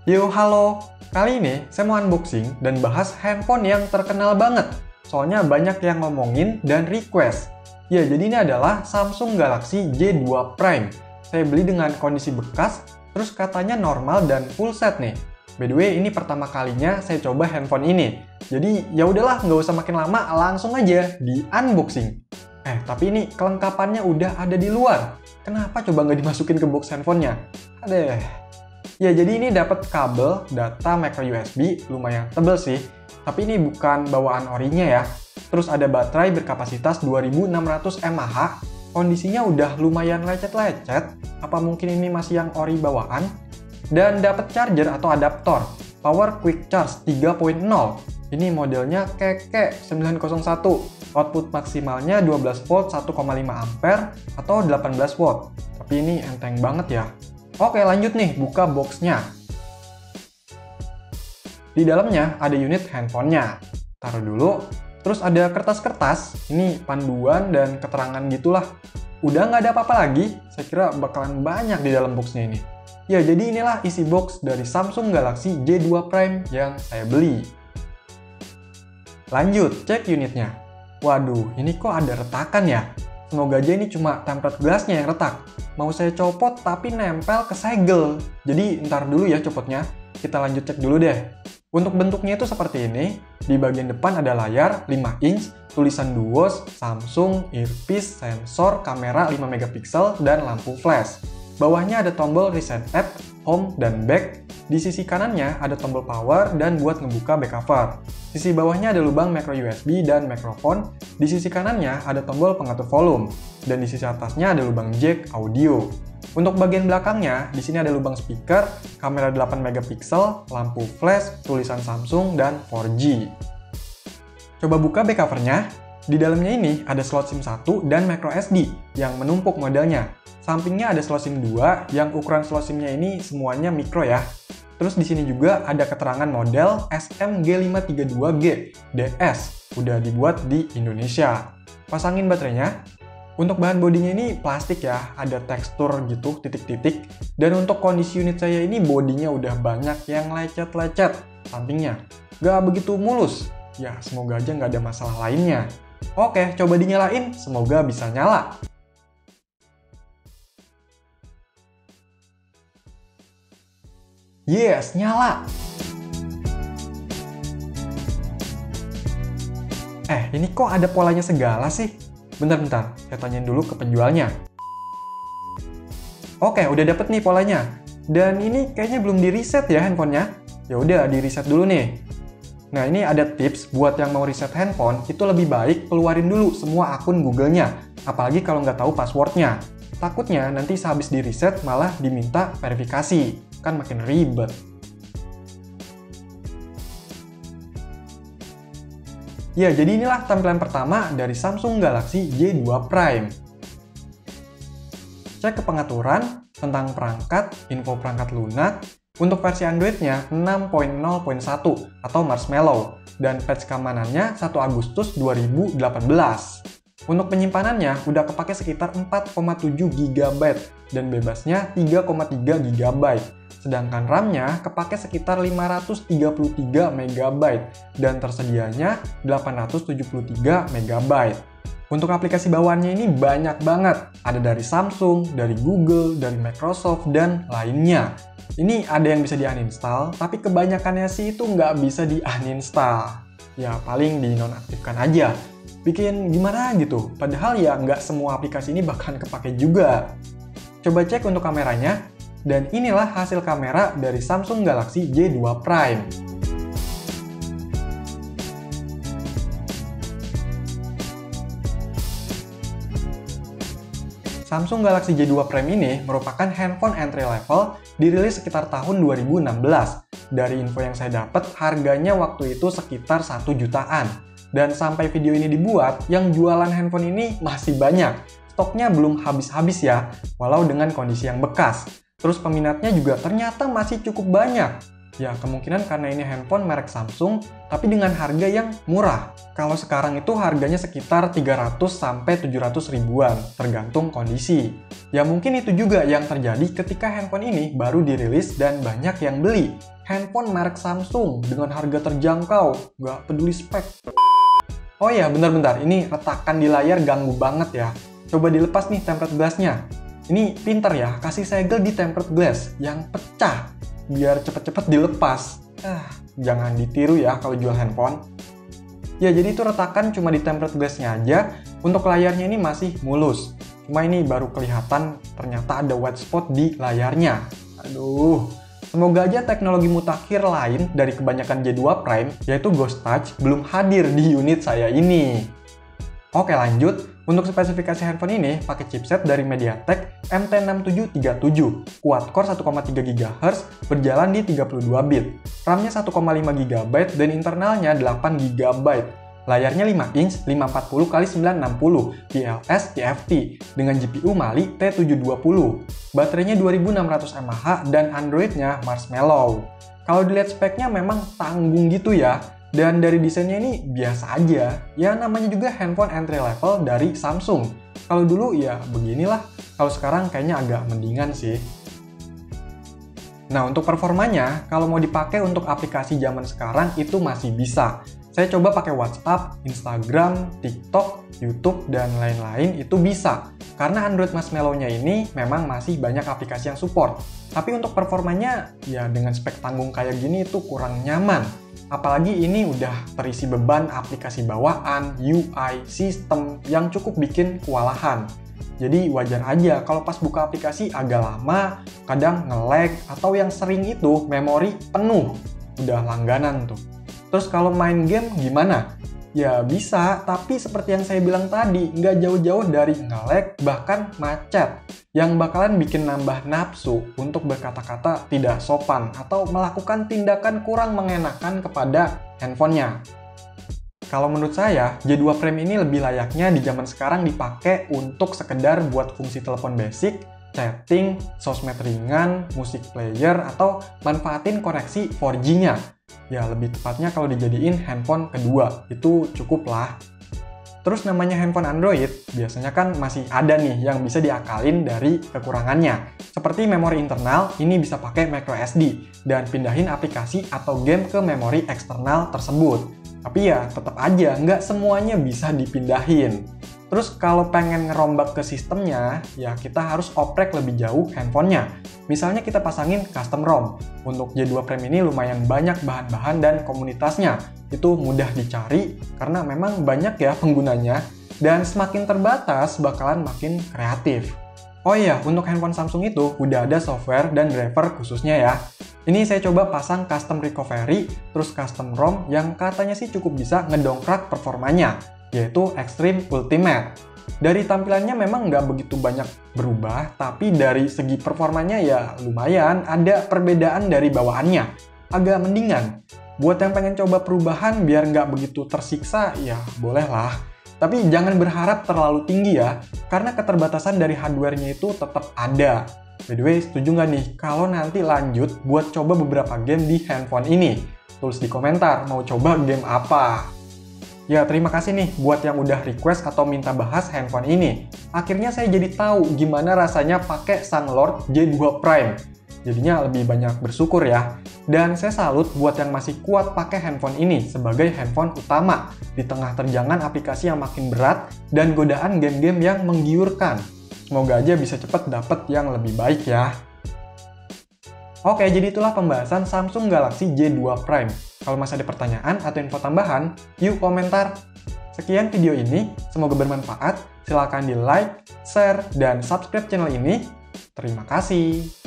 Yo, halo! Kali ini saya mau unboxing dan bahas handphone yang terkenal banget. Soalnya banyak yang ngomongin dan request. Ya, jadi ini adalah Samsung Galaxy J2 Prime. Saya beli dengan kondisi bekas, terus katanya normal dan full set nih. By the way, ini pertama kalinya saya coba handphone ini. Jadi ya udahlah, nggak usah makin lama, langsung aja di unboxing. Tapi ini kelengkapannya udah ada di luar. Kenapa coba nggak dimasukin ke box handphonenya? Ya, jadi ini dapat kabel data micro USB, lumayan tebel sih. Tapi ini bukan bawaan orinya ya. Terus ada baterai berkapasitas 2600 mAh. Kondisinya udah lumayan lecet-lecet. Apa mungkin ini masih yang ori bawaan? Dan dapat charger atau adaptor Power Quick Charge 3.0. Ini modelnya KK 901. Output maksimalnya 12 volt 1,5 ampere atau 18 volt. Tapi ini enteng banget ya. Oke, lanjut nih, buka boxnya. Di dalamnya ada unit handphonenya. Taruh dulu. Terus ada kertas-kertas. Ini panduan dan keterangan gitulah. Udah nggak ada apa-apa lagi. Saya kira bakalan banyak di dalam boxnya ini. Ya, jadi inilah isi box dari Samsung Galaxy J2 Prime yang saya beli. Lanjut, cek unitnya. Waduh, ini kok ada retakan ya? Semoga aja ini cuma tempered glassnya yang retak. Mau saya copot tapi nempel ke segel. Jadi ntar dulu ya copotnya. Kita lanjut cek dulu deh. Untuk bentuknya itu seperti ini. Di bagian depan ada layar 5 inch, tulisan Duos, Samsung, earpiece, sensor, kamera 5 megapiksel, dan lampu flash. Bawahnya ada tombol reset app, home, dan back. Di sisi kanannya ada tombol power dan buat ngebuka back cover. Sisi bawahnya ada lubang micro USB dan mikrofon. Di sisi kanannya ada tombol pengatur volume. Dan di sisi atasnya ada lubang jack audio. Untuk bagian belakangnya, di sini ada lubang speaker, kamera 8 megapiksel, lampu flash, tulisan Samsung, dan 4G. Coba buka back covernya. Di dalamnya ini ada slot SIM 1 dan micro SD yang menumpuk modelnya. Sampingnya ada slot SIM 2 yang ukuran slot SIM-nya ini semuanya mikro ya. Terus di sini juga ada keterangan model SMG532G DS, udah dibuat di Indonesia. Pasangin baterainya. Untuk bahan bodinya ini plastik ya, ada tekstur gitu, titik-titik. Dan untuk kondisi unit saya ini bodinya udah banyak yang lecet-lecet sampingnya. Gak begitu mulus. Ya, semoga aja nggak ada masalah lainnya. Oke, coba dinyalain, semoga bisa nyala. Yes, nyala! Ini kok ada polanya segala sih? Bentar, saya tanyain dulu ke penjualnya. Oke, udah dapet nih polanya. Dan ini kayaknya belum di-reset ya handphonenya. Ya udah, di-reset dulu nih. Nah, ini ada tips buat yang mau reset handphone, itu lebih baik keluarin dulu semua akun Google-nya. Apalagi kalau nggak tahu passwordnya. Takutnya nanti sehabis di-reset malah diminta verifikasi. Kan makin ribet. Ya, jadi inilah tampilan pertama dari Samsung Galaxy J2 Prime. Cek ke pengaturan, tentang perangkat, info perangkat lunak. Untuk versi Android-nya 6.0.1 atau Marshmallow. Dan patch keamanannya 1 Agustus 2018. Untuk penyimpanannya udah kepake sekitar 4,7 GB dan bebasnya 3,3 GB. Sedangkan RAM-nya kepake sekitar 533 MB dan tersedianya 873 MB. Untuk aplikasi bawaannya ini banyak banget. Ada dari Samsung, dari Google, dari Microsoft, dan lainnya. Ini ada yang bisa di-uninstall, tapi kebanyakannya sih itu nggak bisa di-uninstall. Ya paling dinonaktifkan aja. Bikin gimana gitu, padahal ya nggak semua aplikasi ini bakalan kepake juga. Coba cek untuk kameranya, dan inilah hasil kamera dari Samsung Galaxy J2 Prime. Samsung Galaxy J2 Prime ini merupakan handphone entry level dirilis sekitar tahun 2016. Dari info yang saya dapat, harganya waktu itu sekitar 1 jutaan. Dan sampai video ini dibuat, yang jualan handphone ini masih banyak. Stoknya belum habis-habis ya, walau dengan kondisi yang bekas. Terus peminatnya juga ternyata masih cukup banyak. Ya kemungkinan karena ini handphone merek Samsung, tapi dengan harga yang murah. Kalau sekarang itu harganya sekitar 300 sampai 700 ribuan, tergantung kondisi. Ya mungkin itu juga yang terjadi ketika handphone ini baru dirilis dan banyak yang beli. Handphone merek Samsung dengan harga terjangkau, nggak peduli spek. Oh ya, bentar-bentar, ini retakan di layar ganggu banget ya. Coba dilepas nih tempered glass-nya. Ini pinter ya, kasih segel di tempered glass yang pecah, biar cepet-cepet dilepas. Jangan ditiru ya kalau jual handphone. Ya, jadi itu retakan cuma di tempered glass-nya aja. Untuk layarnya ini masih mulus. Cuma ini baru kelihatan ternyata ada white spot di layarnya. Aduh. Semoga aja teknologi mutakhir lain dari kebanyakan J2 Prime, yaitu Ghost Touch, belum hadir di unit saya ini. Oke, lanjut. Untuk spesifikasi handphone ini pakai chipset dari MediaTek MT6737, quad-core 1,3 GHz, berjalan di 32 bit. RAM-nya 1,5 GB dan internalnya 8 GB. Layarnya 5 inch 540x960 IPS TFT dengan GPU Mali T720. Baterainya 2600 mAh dan Android-nya Marshmallow. Kalau dilihat speknya memang tanggung gitu ya. Dan dari desainnya ini biasa aja. Ya namanya juga handphone entry level dari Samsung. Kalau dulu ya beginilah. Kalau sekarang kayaknya agak mendingan sih. Nah untuk performanya, kalau mau dipakai untuk aplikasi zaman sekarang itu masih bisa. Saya coba pakai WhatsApp, Instagram, TikTok, YouTube, dan lain-lain itu bisa. Karena Android Marshmallow-nya ini memang masih banyak aplikasi yang support. Tapi untuk performanya, ya dengan spek tanggung kayak gini itu kurang nyaman. Apalagi ini udah terisi beban aplikasi bawaan, UI, sistem yang cukup bikin kewalahan. Jadi wajar aja kalau pas buka aplikasi agak lama, kadang nge-lag, atau yang sering itu memori penuh. Udah langganan tuh. Terus kalau main game gimana? Ya bisa, tapi seperti yang saya bilang tadi, nggak jauh-jauh dari nge-lag, bahkan macet. Yang bakalan bikin nambah nafsu untuk berkata-kata tidak sopan atau melakukan tindakan kurang mengenakan kepada handphonenya. Kalau menurut saya, J2 Prime ini lebih layaknya di zaman sekarang dipakai untuk sekedar buat fungsi telepon basic, chatting, sosmed ringan, musik player, atau manfaatin koneksi 4G-nya. Ya lebih tepatnya kalau dijadiin handphone kedua, itu cukup lah. Terus namanya handphone Android, biasanya kan masih ada nih yang bisa diakalin dari kekurangannya. Seperti memori internal, ini bisa pakai microSD, dan pindahin aplikasi atau game ke memori eksternal tersebut. Tapi ya tetap aja, nggak semuanya bisa dipindahin. Terus kalau pengen ngerombak ke sistemnya, ya kita harus oprek lebih jauh handphonenya. Misalnya kita pasangin custom ROM. Untuk J2 Prime ini lumayan banyak bahan-bahan dan komunitasnya. Itu mudah dicari karena memang banyak ya penggunanya. Dan semakin terbatas bakalan makin kreatif. Oh iya, untuk handphone Samsung itu udah ada software dan driver khususnya ya. Ini saya coba pasang custom recovery, terus custom ROM yang katanya sih cukup bisa ngedongkrak performanya, yaitu Extreme Ultimate. Dari tampilannya memang nggak begitu banyak berubah, tapi dari segi performanya ya lumayan ada perbedaan dari bawaannya. Agak mendingan. Buat yang pengen coba perubahan biar nggak begitu tersiksa, ya bolehlah. Tapi jangan berharap terlalu tinggi ya, karena keterbatasan dari hardware-nya itu tetap ada. By the way, setuju nggak nih kalau nanti lanjut buat coba beberapa game di handphone ini? Tulis di komentar mau coba game apa. Ya, terima kasih nih buat yang udah request atau minta bahas handphone ini. Akhirnya saya jadi tahu gimana rasanya pakai sang Lord J2 Prime. Jadinya lebih banyak bersyukur ya. Dan saya salut buat yang masih kuat pakai handphone ini sebagai handphone utama di tengah terjangan aplikasi yang makin berat dan godaan game-game yang menggiurkan. Semoga aja bisa cepet dapet yang lebih baik ya. Oke, jadi itulah pembahasan Samsung Galaxy J2 Prime. Kalau masih ada pertanyaan atau info tambahan, yuk komentar. Sekian video ini, semoga bermanfaat. Silahkan di like, share, dan subscribe channel ini. Terima kasih.